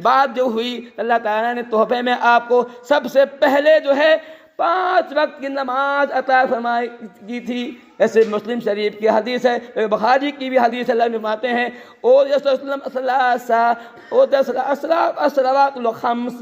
بات جو ہوئی اللہ تعالیٰ نے تحفے میں آپ کو سب سے پہلے جو ہے 5 وقت کی نماز عطا فرمائی کی تھی. ایسے مسلم شریف کی حدیث ہے، بخاری کی بھی حدیث اللہ فرماتے ہیں او وسلم الصلوات الخمس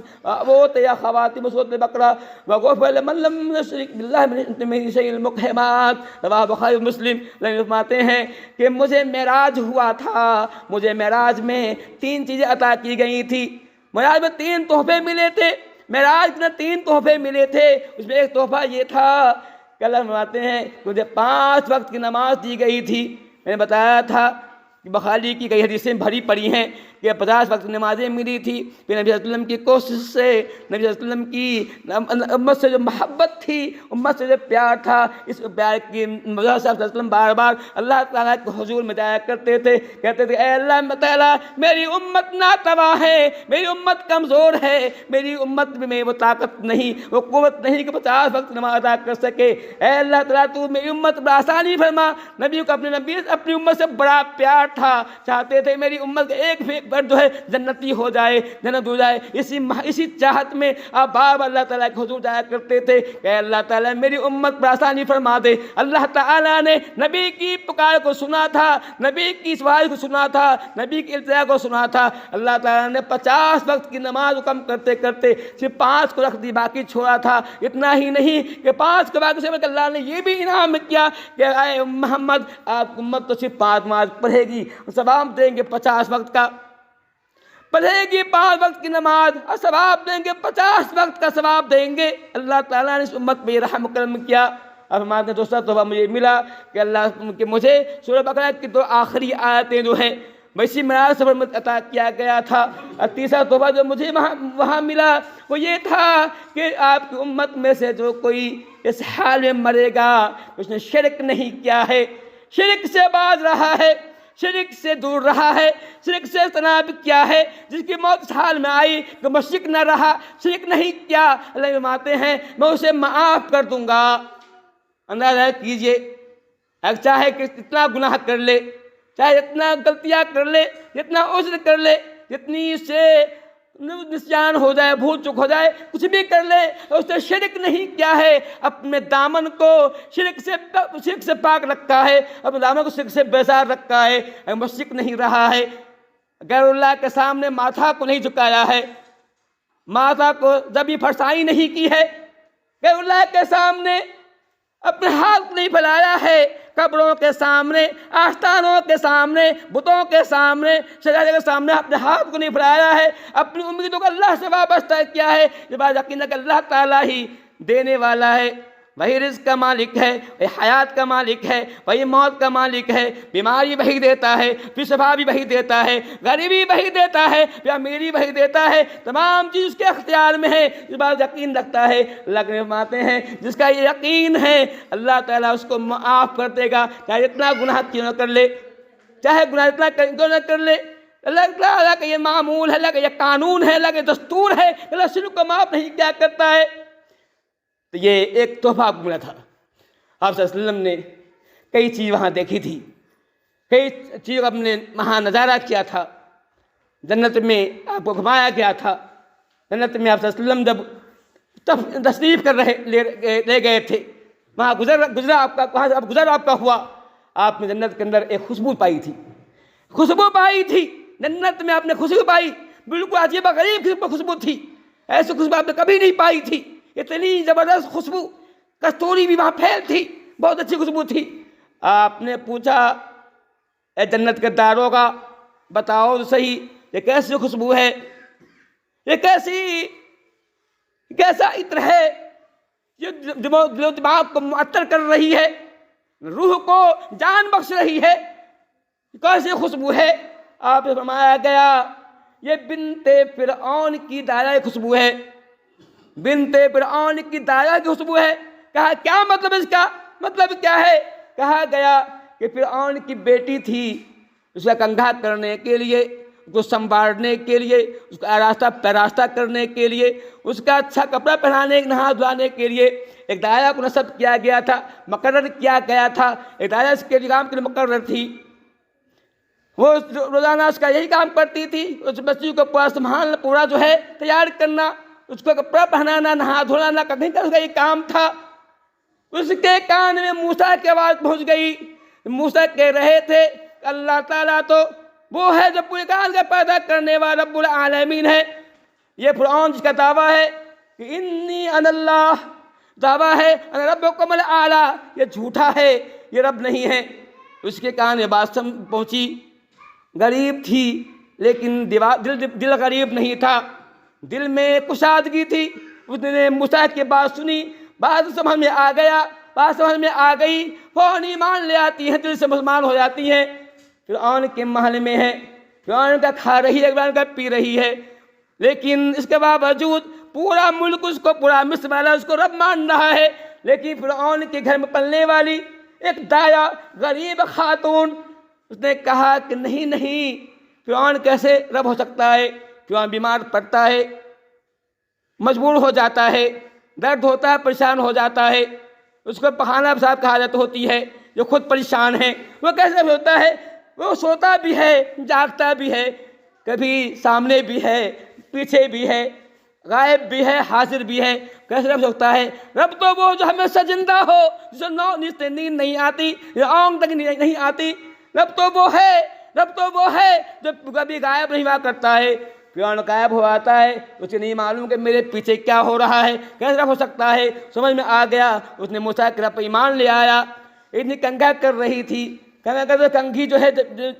یا خواتم سورۃ البقرہ وغفر لمن لم یشرک باللہ من شیء المقحمات. رواه بخاری مسلم. اللہ فرماتے ہیں کہ مجھے معراج ہوا تھا، مجھے معراج میں 3 چیزیں عطا کی گئی تھی. معراج میں 3 تحفے ملے تھے. معراج میں 3 تحفے ملے تھے. اس میں ایک تحفہ یہ تھا کہ اللہ فرماتے ہیں مجھے 5 وقت کی نماز دی گئی تھی. میں نے بتایا تھا کہ بخاری کی کئی حدیثیں بھری پڑی ہیں کہ 50 وقت نمازیں ملی تھی. پھر نبی صلی اللہ علیہ وسلم کی کوشش سے، نبی صلی اللہ علیہ وسلم کی امت سے جو محبت تھی، امت سے جو پیار تھا، اس پیار کی وجہ سے صلی اللہ علیہ وسلم بار بار اللہ تعالیٰ کے حضور میں جایا کرتے تھے، کہتے تھے اے اللہ تعالیٰ میری امت ناتواں ہے، میری امت کمزور ہے، میری امت میں وہ طاقت نہیں، وہ قوت نہیں کہ 50 وقت نماز ادا کر سکے. اے اللہ تعالیٰ تو میری امت پر آسانی فرما. نبی کو اپنی امت سے بڑا پیار تھا، چاہتے تھے میری امت کا ایک جو ہے جنتی ہو جائے، جنت ہو جائے. اسی چاہت میں آپ بار بار اللہ تعالیٰ کے حضور جایا کرتے تھے کہ اے اللہ تعالیٰ میری امت پر آسانی فرما دے. اللہ تعالیٰ نے نبی کی پکار کو سنا تھا، نبی کی سوال کو سنا تھا، نبی کی التجا کو سنا تھا. اللہ تعالیٰ نے 50 وقت کی نماز حکم کرتے کرتے صرف 5 کو رکھ دی، باقی چھوڑا تھا. اتنا ہی نہیں کہ 5 کے بعد اللہ نے یہ بھی انعام کیا کہ اے محمد آپ امت تو صرف 5 نماز پڑھے گی، ثواب دیں گے 50 وقت کا، پڑھے گی 5 وقت کی نماز اور ثواب دیں گے 50 وقت کا ثواب دیں گے. اللہ تعالیٰ نے اس امت پہ رحم کرم کیا. اب ہمارے دوسرا تحفہ مجھے ملا کہ اللہ کہ مجھے سورہ بقرہ کی 2 آخری آیتیں جو ہیں ویسی معراج سفر میں عطا کیا گیا تھا. اور تیسرا تحفہ جو مجھے وہاں ملا وہ یہ تھا کہ آپ کی امت میں سے جو کوئی اس حال میں مرے گا اس نے شرک نہیں کیا ہے، شرک سے باز رہا ہے، شرک سے دور رہا ہے، شرک سے اجتناب کیا ہے، جس کی موت اس حال میں آئی کہ مشرک نہ رہا، شرک نہیں کیا، اللہ فرماتے ہیں میں اسے معاف کر دوں گا. اندازہ کیجئے چاہے کہ اتنا گناہ کر لے، چاہے اتنا غلطیاں کر لے، جتنا عذر کر لے، جتنی سے نسیان ہو جائے، بھول چک ہو جائے، کچھ بھی کر لے، اس نے شرک نہیں کیا ہے، اپنے دامن کو شرک سے پاک رکھا ہے، اپنے دامن کو شرک سے بیزار رکھا ہے، مشرک نہیں رہا ہے، غیر اللہ کے سامنے ماتھا کو نہیں جھکایا ہے، ماتھا کو ذبح فرسائی نہیں کی ہے، غیر اللہ کے سامنے اپنے ہاتھ نہیں پھیلایا ہے، قبروں کے سامنے، آستانوں کے سامنے، بتوں کے سامنے، سجادے کے سامنے اپنے ہاتھ کو نہیں پھیلایا ہے، اپنی امیدوں کو اللہ سے وابستہ کیا ہے. یہ بات یقین ہے کہ اللہ تعالیٰ ہی دینے والا ہے، وہی رزق کا مالک ہے، وہی حیات کا مالک ہے، وہی موت کا مالک ہے. بیماری وہی دیتا ہے، پھر شفا بھی وہی دیتا ہے، غریبی وہی دیتا ہے، پھر امیری وہی دیتا ہے. تمام چیز اس کے اختیار میں ہے. اس بات یقین رکھتا ہے. اللہ کے فرماتے ہیں جس کا یہ یقین ہے اللہ تعالیٰ اس کو معاف کر دے گا، چاہے اتنا گناہ کیوں نہ کر لے، چاہے گناہ اتنا کیوں نہ کر لے. اللہ تعالیٰ کا یہ معمول ہے، اللہ کا یہ قانون ہے، اللہ کا دستور ہے. اللہ شرک کو معاف نہیں کیا کرتا ہے. تو یہ ایک تحفہ آپ کو ملا تھا. آپ صلی اللہ علیہ وسلم نے کئی چیز وہاں دیکھی تھی، کئی چیزوں کا اپنے وہاں نظارہ کیا تھا. جنت میں آپ کو گھمایا گیا تھا. جنت میں آپ صلی اللہ علیہ وسلم جب تشریف کر لے گئے تھے، وہاں گزرا آپ کا ہوا، آپ نے جنت کے اندر ایک خوشبو پائی تھی. خوشبو پائی تھی جنت میں، آپ نے خوشبو پائی، بالکل عجیب غریب خوشبو تھی. ایسی خوشبو آپ نے کبھی نہیں پائی تھی. اتنی زبردست خوشبو، کستوری بھی وہاں پھیل تھی، بہت اچھی خوشبو تھی. آپ نے پوچھا اے جنت کے داروغہ بتاؤ تو صحیح یہ کیسی خوشبو ہے، یہ کیسا عطر ہے، یہ دل و دماغ کو معطر کر رہی ہے، روح کو جان بخش رہی ہے، کیسی خوشبو ہے. آپ نے فرمایا گیا یہ بنت فرعون کی دائرہ خوشبو ہے، بنت فرعون کی دائرہ کی خوشبو ہے. کہا کیا مطلب اس کا، مطلب کیا ہے؟ کہا گیا کہ فرعون کی بیٹی تھی، اس کا کنگھا کرنے کے لیے، اس کو سنبھالنے کے لیے، اس کا آراستہ پیراستہ کرنے کے لیے، اس کا اچھا کپڑا پہنانے، نہا دھلانے کے لیے ایک دائرہ کو نصب کیا گیا تھا، مقرر کیا گیا تھا. ایک دائرہ اس کے نظام کے لیے مقرر تھی. وہ روزانہ اس کا یہی کام کرتی تھی، اس بچی کو پورا سنبھالنا، پورا جو ہے تیار کرنا، اس کو کپڑا پہنانا، نہا دھونا کہیں کا اس کا یہ کام تھا۔ اس کے کان میں موسیٰ کی آواز پہنچ گئی۔ موسیٰ کہہ رہے تھے کہ اللہ تعالیٰ تو وہ ہے جو پورے کائنات کا پیدا کرنے والا رب العالمین ہے۔ یہ فرعون جس کا دعویٰ ہے کہ انی انا اللہ، دعویٰ ہے انا ربکم الاعلیٰ، یہ جھوٹا ہے، یہ رب نہیں ہے۔ اس کے کان میں بات پہنچی، غریب تھی لیکن دل غریب نہیں تھا، دل میں کشادگی تھی۔ اس نے موسیٰ کی بات سنی، بات سمجھ میں آ گیا، بات سمجھ میں آ گئی، فوراً ایمان لے آتی ہیں، دل سے مسلمان ہو جاتی ہیں۔ فرعون کے محل میں ہے، فرعون کا کھا رہی ہے، فرعون کا پی رہی ہے، لیکن اس کے باوجود پورا ملک اس کو، پورا مصر والا اس کو رب مان رہا ہے۔ لیکن فرعون کے گھر میں پلنے والی ایک دایا غریب خاتون، اس نے کہا کہ نہیں نہیں، فرعون کیسے رب ہو سکتا ہے؟ فرعون بیمار پڑتا ہے، مجبور ہو جاتا ہے، درد ہوتا ہے، پریشان ہو جاتا ہے، اس کو پخانہ پیشاب کی حالت ہوتی ہے، جو خود پریشان ہے، وہ کیسے ہوتا ہے؟ وہ سوتا بھی ہے، جاگتا بھی ہے، کبھی سامنے بھی ہے، پیچھے بھی ہے، غائب بھی ہے، حاضر بھی ہے، کیسے رب ہوتا ہے؟ رب تو وہ جو ہمیشہ زندہ ہو، جسے نیند نہیں آتی، یا آنکھ تک نہیں آتی، رب تو وہ ہے، رب تو وہ ہے جو کبھی غائب نہیں ہوا کرتا ہے۔ فرعون غائب ہو آتا ہے، اسے نہیں معلوم کہ میرے پیچھے کیا ہو رہا ہے، کیسے رب ہو سکتا ہے؟ سمجھ میں آ گیا، اس نے موسیٰ کے رب پر ایمان لے آیا۔ اتنی کنگھا کر رہی تھی، کنگھا کرتے کنگھی جو ہے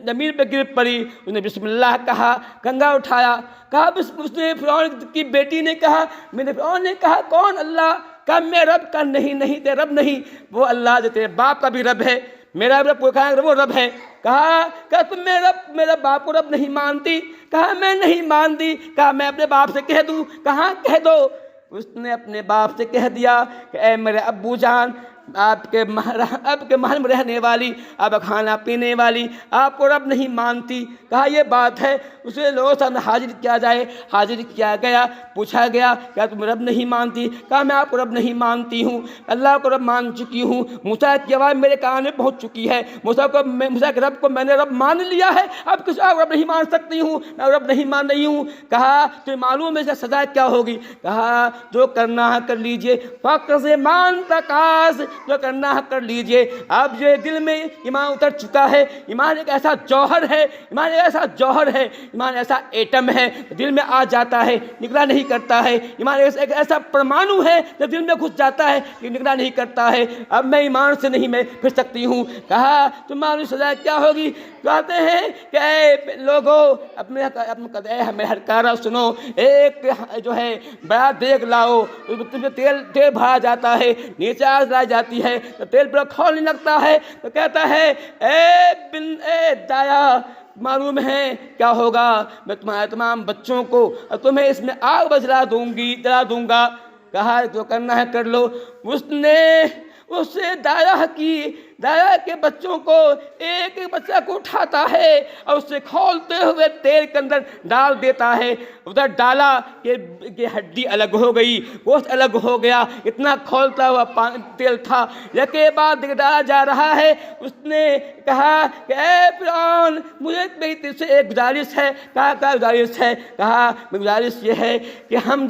زمین پہ گر پڑی، اس نے بسم اللہ کہا، کنگھا اٹھایا، کہا اس نے فرعون کی بیٹی نے کہا، میں نے فرعون نے کہا کون اللہ؟ کہا میں رب کا نہیں نہیں تے رب نہیں، وہ اللہ جو تیرے باپ کا بھی رب ہے، میرا رب وہ رب ہے۔ کہا تم میرا باپ کو رب نہیں مانتی؟ کہا میں نہیں مانتی۔ کہا میں اپنے باپ سے کہہ دوں؟ کہاں کہہ دو۔ اس نے اپنے باپ سے کہہ دیا کہ اے میرے ابو جان، آپ کے محل میں رہنے والی، آپ کا کھانا پینے والی آپ کو رب نہیں مانتی۔ کہا یہ بات ہے، اسے لوگوں سامنے حاضر کیا جائے، حاضر کیا گیا، پوچھا گیا کیا تم رب نہیں مانتی؟ کہا میں آپ کو رب نہیں مانتی ہوں، اللہ کو رب مان چکی ہوں، موسیٰ کی آواز میرے کان میں پہنچ چکی ہے، موسیٰ کے رب کو میں نے رب مان لیا ہے، اب کسی اور رب نہیں مان سکتی ہوں، میں رب نہیں مان رہی ہوں۔ کہا تمہیں معلوم ہے اس کا سزا کیا ہوگی؟ کہا جو کرنا ہے کر لیجئے، فقر سے مان تقاص، جو کرنا ہے کر لیجئے۔ اب یہ دل میں ایمان اتر چکا ہے، ایمان ایک ایسا جوہر ہے، ایمان ایک ایسا جوہر ہے، ایمان ایسا ایٹم ہے، دل میں آ جاتا ہے نگلا نہیں کرتا ہے، ایمان ایک ایسا پرمانو ہے جو دل میں گھس جاتا ہے کہ نگلا نہیں کرتا ہے۔ اب میں ایمان سے نہیں میں پھر سکتی ہوں۔ کہا تمہاری سزا کیا ہوگی؟ کہتے ہیں کہ اے لوگو اپنے ہمیں ہرکارہ سنو، ایک جو ہے بڑا دیگ لاؤ، تم سے تیل بھرا جاتا ہے، نیچے آگ لائی جاتی ہے تو تیل پر کھولنے لگتا ہے، تو کہتا ہے اے دایا معلوم ہے کیا ہوگا؟ میں تمہارے تمام بچوں کو تمہیں اس میں آگ جلا دوں گا۔ کہا جو کرنا ہے کر لو۔ اس نے اس سے دایا کے بچوں کو ایک ایک بچہ کو اٹھاتا ہے اور اس سے کھولتے ہوئے تیل کے اندر ڈال دیتا ہے۔ ادھر ڈالا کہ ہڈی الگ ہو گئی، گوشت الگ ہو گیا، اتنا کھولتا ہوا تیل تھا، یکے بعد ڈالا جا رہا ہے۔ اس نے کہا کہ اے فرعون مجھے میری طرف سے ایک گزارش ہے۔ کہا کیا گزارش ہے؟ کہا گزارش یہ ہے کہ ہم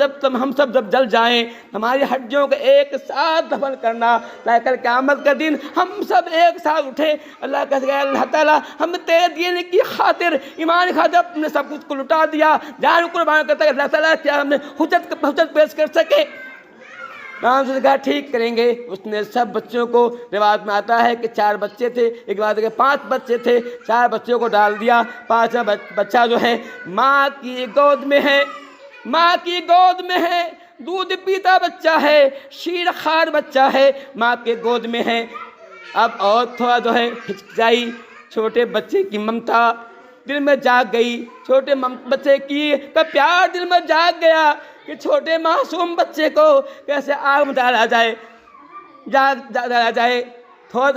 سب جب جل جائیں ہماری ہڈیوں کو ایک ساتھ دفن کرنا، کل قیامت کا دن ہم سب ایک ساتھ اٹھے۔ اللہ کہتے ہیں اللہ تعالیٰ ہم تیرے دین کی خاطر، ایمان کی خاطر اپنے سب کچھ کو لٹا دیا، جان قربان کرتا ہے۔ اللہ تعالیٰ کیا ہم نے حجت پیش کر سکے؟ کام سے کہا ٹھیک کریں گے۔ اس نے سب بچوں کو، روایت میں آتا ہے کہ 4 بچے تھے، ایک بات ہے کہ 5 بچے تھے، 4 بچوں کو ڈال دیا۔ 5واں بچہ جو ہے ماں کی گود میں ہے، ماں کی گود میں ہے، دودھ پیتا بچہ ہے، شیر خوار بچہ ہے، ماں کے گود میں ہے۔ اب اور تھوڑا جو ہے ہچکچائی، چھوٹے بچے کی ممتا دل میں جاگ گئی، چھوٹے بچے کی پیار دل میں جاگ گیا کہ چھوٹے معصوم بچے کو کیسے آگ میں ڈالا جائے۔ تھوڑا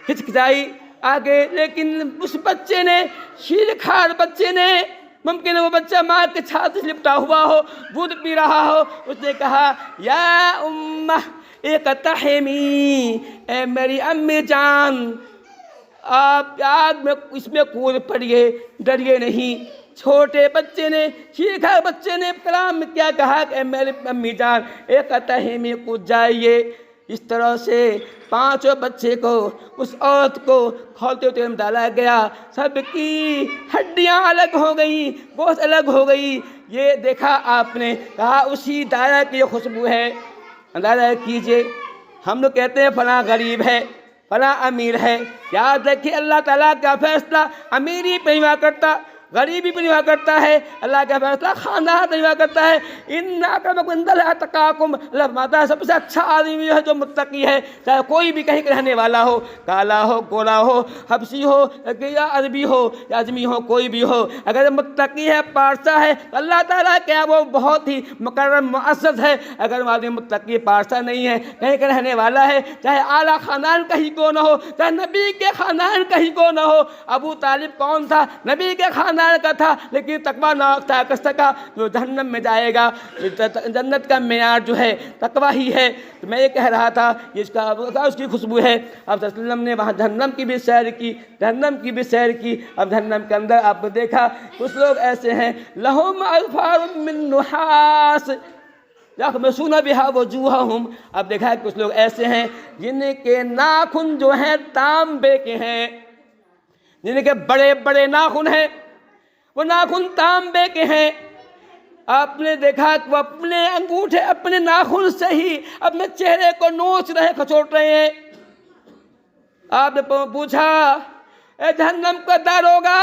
ہچکچائی آگے، لیکن اس بچے نے، شیر خوار بچے نے، ممکن ہے وہ بچہ ماں کے چھاتی سے لپٹا ہوا ہو، دودھ پی رہا ہو، اس نے کہا یا امہ اقتحمی، اے میری امی جان آپ آگ میں اس میں کود پڑیے، ڈریے نہیں۔ چھوٹے بچے نے سیکھا، بچے نے کلام میں کیا کہا کہ میرے امی جان ایک قطعے میں کود جائیے۔ اس طرح سے پانچوں بچے کو، اس عورت کو کھولتے تیل میں ڈالا گیا، سب کی ہڈیاں الگ ہو گئیں، گوشت الگ ہو گئی۔ یہ دیکھا آپ نے، کہا اسی دائرہ کی یہ خوشبو ہے۔ اندازہ کیجئے، ہم لوگ کہتے ہیں فلاں غریب ہے، فلاں امیر ہے، یاد رکھیے اللہ تعالیٰ کا فیصلہ امیری پہ نہیں ہوا کرتا، غریبی پہ نہیں ہوا کرتا ہے، اللہ کا فیصلہ خاندان پہ نہیں ہوا کرتا ہے۔ ان اکرمکم عند اللہ اتقاکم، اللہ فرماتا ہے سب سے اچھا آدمی ہے جو متقی ہے، چاہے کوئی بھی کہیں رہنے والا ہو، کالا ہو، گورا ہو، حبشی ہو یا عربی ہو یا اجمی ہو، کوئی بھی ہو، اگر متقی ہے، پارسا ہے، اللہ تعالیٰ کیا وہ بہت ہی مکرم معزز ہے۔ اگر آدمی متقی پارسا نہیں ہے، کہیں کا رہنے والا ہے، چاہے اعلیٰ خاندان کا ہی کیوں نہ ہو، چاہے نبی کے خاندان کا ہی کیوں نہ ہو۔ ابو طالب کون تھا؟ نبی کے خاندان کا تھا، لیکن تقویٰ نہ کر سکا، جو جہنم میں جائے گا۔ جنت کا معیار جو ہے تقویٰ ہی ہے۔ تو میں یہ کہہ رہا تھا اس کی خوشبو ہے۔ اب صلی اللہ علیہ وسلم نے وہاں جہنم کی بھی سیر کی، جہنم کی بھی سیر کی۔ اب جہنم کے اندر آپ نے دیکھا کچھ لوگ ایسے ہیں، لہم اظفار من نحاس یخمسون بہا وجوہہم۔ اب دیکھا کچھ لوگ ایسے ہیں جن کے ناخن جو ہیں تانبے کے ہیں، جن کے بڑے بڑے ناخن ہیں، وہ ناخن تانبے کے ہیں۔ آپ نے دیکھا کہ وہ اپنے انگوٹھے، اپنے ناخن سے ہی اپنے چہرے کو نوچ رہے، کھچوٹ رہے ہیں۔ آپ نے پوچھا، اے جہنم کا داروغہ،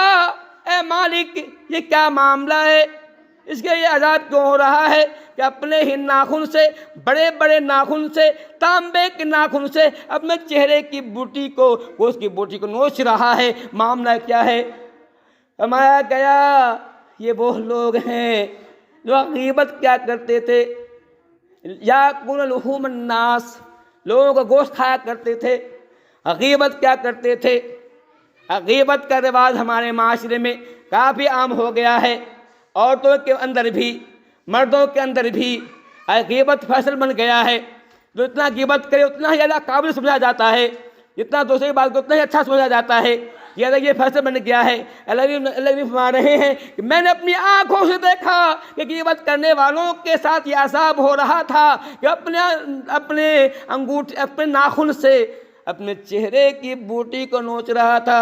اے مالک، یہ کیا معاملہ ہے؟ اس کے یہ عذاب کیوں ہو رہا ہے کہ اپنے ہی ناخن سے، بڑے بڑے ناخن سے، تانبے کے ناخن سے اپنے چہرے کی بوٹی کو، گوشت کی بوٹی کو نوچ رہا ہے؟ معاملہ کیا ہے؟ فرمایا گیا یہ وہ لوگ ہیں جو غیبت کیا کرتے تھے، یاکلون لحوم الناس، لوگوں کا گوشت کھایا کرتے تھے۔ غیبت کیا کرتے تھے؟ غیبت کا رواج ہمارے معاشرے میں کافی عام ہو گیا ہے، عورتوں کے اندر بھی، مردوں کے اندر بھی غیبت فیشن بن گیا ہے۔ جو اتنا غیبت کرے اتنا ہی زیادہ قابل سمجھا جاتا ہے، جتنا دوسرے کی بات کو اتنا ہی اچھا سمجھا جاتا ہے۔ یہ فیصلہ بن گیا ہے۔ اللہ بھی فرما رہے ہیں کہ میں نے اپنی آنکھوں سے دیکھا کہ غیبت کرنے والوں کے ساتھ یہ عذاب ہو رہا تھا کہ اپنے انگوٹھے، اپنے ناخن سے اپنے چہرے کی بوٹی کو نوچ رہا تھا۔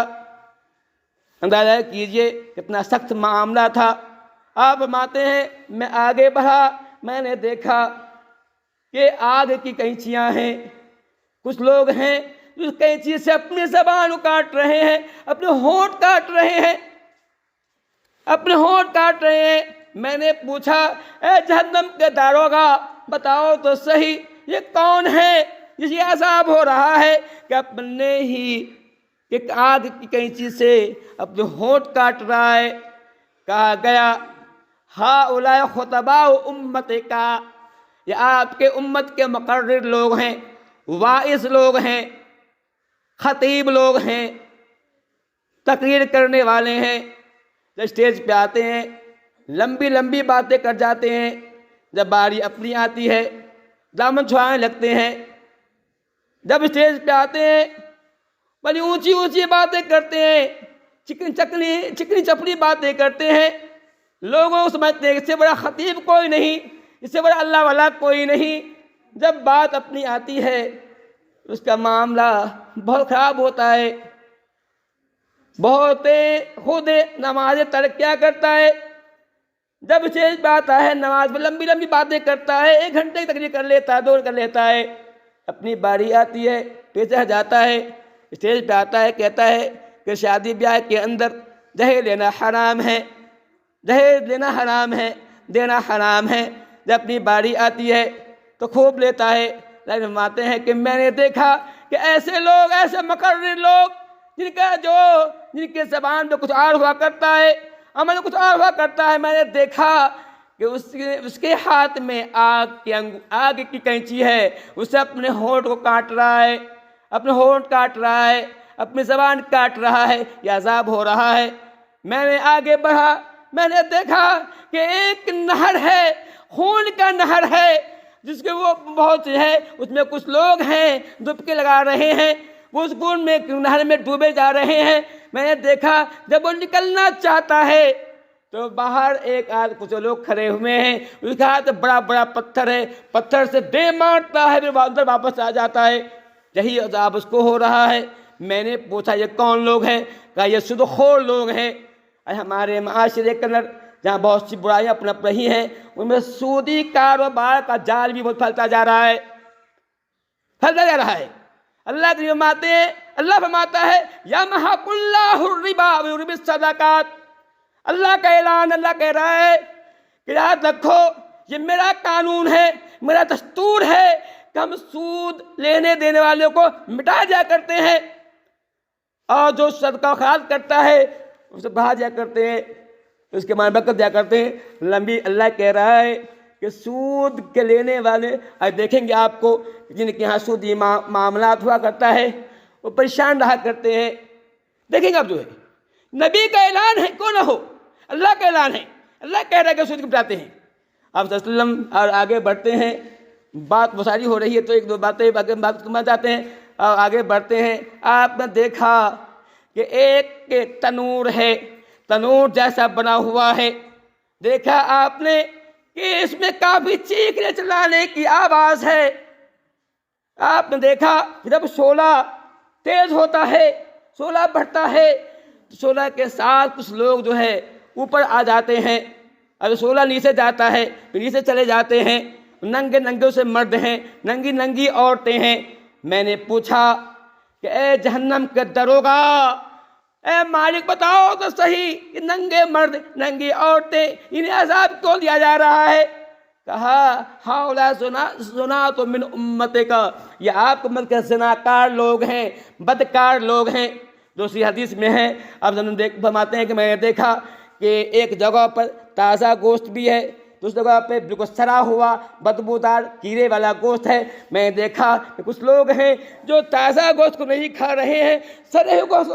اندازہ کیجئے کتنا سخت معاملہ تھا۔ آپ فرماتے ہیں میں آگے بڑھا، میں نے دیکھا کہ آگ کی قینچیاں ہیں، کچھ لوگ ہیں جو قینچی سے اپنی زبان کاٹ رہے ہیں، اپنے ہونٹ کاٹ رہے ہیں، اپنے ہونٹ کاٹ رہے ہیں۔ میں نے پوچھا، اے جہنم کے داروغہ، بتاؤ تو صحیح یہ کون ہے جس یہ عذاب ہو رہا ہے کہ اپنے ہی ایک آگ کی قینچی سے اپنے ہونٹ کاٹ رہا ہے؟ کہا گیا ہؤلاء خطباء امتک، یہ آپ کے امت کے مقرر لوگ ہیں، واعظ لوگ ہیں، خطیب لوگ ہیں، تقریر کرنے والے ہیں۔ جب اسٹیج پہ آتے ہیں لمبی لمبی باتیں کر جاتے ہیں، جب باری اپنی آتی ہے دامن چھوڑانے لگتے ہیں۔ جب اسٹیج پہ آتے ہیں بڑی اونچی اونچی باتیں کرتے ہیں، چکنی چپڑی باتیں کرتے ہیں۔ لوگوں کو سمجھتے ہیں اس سے بڑا خطیب کوئی نہیں، اس سے بڑا اللہ والا کوئی نہیں۔ جب بات اپنی آتی ہے اس کا معاملہ بہت خراب ہوتا ہے۔ بہت خود نماز ترک کیا کرتا ہے، جب اسٹیج پہ آتا ہے نماز میں لمبی لمبی باتیں کرتا ہے، 1 گھنٹے کی تقریر کر لیتا ہے، 2 کر لیتا ہے۔ اپنی باری آتی ہے پیچھے جاتا ہے، اسٹیج پہ آتا ہے، کہتا ہے کہ شادی بیاہ کے اندر جہیز لینا حرام ہے، جہیز لینا حرام ہے، دینا حرام ہے۔ جب اپنی باری آتی ہے تو خوب لیتا ہے۔ لیکن فرماتے ہیں کہ میں نے دیکھا کہ ایسے لوگ، ایسے مقرر لوگ جن کے زبان پہ کچھ اور ہوا کرتا ہے، عمل کچھ اور ہوا کرتا ہے، میں نے دیکھا کہ اس کے ہاتھ میں آگ کی قینچی ہے، اسے اپنے ہونٹ کو کاٹ رہا ہے، اپنے ہونٹ کاٹ رہا ہے، اپنی زبان کاٹ رہا ہے۔ یہ عذاب ہو رہا ہے۔ میں نے آگے بڑھا، میں نے دیکھا کہ ایک نہر ہے، خون کا نہر ہے، جس کے وہ بہت ہے، اس میں کچھ لوگ ہیں ڈبکی لگا رہے ہیں۔ وہ اس خون میں نہر میں ڈوبے جا رہے ہیں۔ میں نے دیکھا جب وہ نکلنا چاہتا ہے تو باہر ایک کچھ لوگ کھڑے ہوئے ہیں، اس کے ہاتھ بڑا بڑا پتھر ہے، پتھر سے دے مارتا ہے، پھر اندر واپس آ جاتا ہے۔ یہی عذاب اس کو ہو رہا ہے۔ میں نے پوچھا یہ کون لوگ ہیں؟ کہا یہ سود خور لوگ ہیں۔ ہمارے معاشرے کے اندر جہاں بہت سی برائیاں اپنا رہی ہیں، ان میں سودی کاروبار کا جال بھی بہت پھیلتا جا رہا ہے، پھیلتا جا رہا ہے۔ اللہ کے فرماتے ہیں، اللہ فرماتا ہے یمحق اللہ الربا ویربی الصدقات۔ اللہ کا اعلان، اللہ کہہ رہا ہے کہ یاد رکھو یہ میرا قانون ہے، میرا دستور ہے کہ ہم سود لینے دینے والوں کو مٹا دیا کرتے ہیں، اور جو صدقہ خیرات کرتا ہے اسے بڑھا دیا کرتے ہیں، اس کے معنی برکت دیا کرتے ہیں۔ لمبی اللہ کہہ رہا ہے کہ سود کے لینے والے دیکھیں گے آپ کو جن کے یہاں سودی معاملات ہوا کرتا ہے وہ پریشان رہا کرتے ہیں۔ دیکھیں گے آپ جو ہے نبی کا اعلان ہے، کیوں نہ ہو، اللہ کا اعلان ہے، اللہ کہہ رہا ہے کہ سود کو مٹاتے ہیں۔ آپ صلی اللہ علیہ وسلم اور آگے بڑھتے ہیں، بات مساری ہو رہی ہے تو ایک دو باتیں بات کرنا چاہتے ہیں اور آگے بڑھتے ہیں۔ آپ نے دیکھا کہ ایک تنور ہے، تنور جیسا بنا ہوا ہے، دیکھا آپ نے کہ اس میں کافی چیخنے چلانے کی آواز ہے۔ آپ نے دیکھا کہ جب شعلہ تیز ہوتا ہے، شعلہ بڑھتا ہے، شعلہ کے ساتھ کچھ لوگ جو ہے اوپر آ جاتے ہیں، اور شعلہ نیچے جاتا ہے پھر نیچے چلے جاتے ہیں، ننگے ننگے سے مرد ہیں، ننگی ننگی عورتیں ہیں۔ میں نے پوچھا کہ اے جہنم کے دروغا، اے مالک بتاؤ تو صحیح، کہ ننگے مرد ننگی عورتیں انہیں عذاب کیوں دیا جا رہا ہے؟ کہا ہؤلاء زنات من امتک، یہ آپ کو امت کے زناکار لوگ ہیں، بدکار لوگ ہیں۔ دوسری حدیث میں ہے، اب فرماتے ہیں کہ میں نے دیکھا کہ ایک جگہ پر تازہ گوشت بھی ہے، دوسری جگہ پہ بالکل سڑا ہوا بدبودار کیڑے والا گوشت ہے۔ میں نے دیکھا کہ کچھ لوگ ہیں جو تازہ گوشت کو نہیں کھا رہے ہیں، سڑے ہوئے گوشت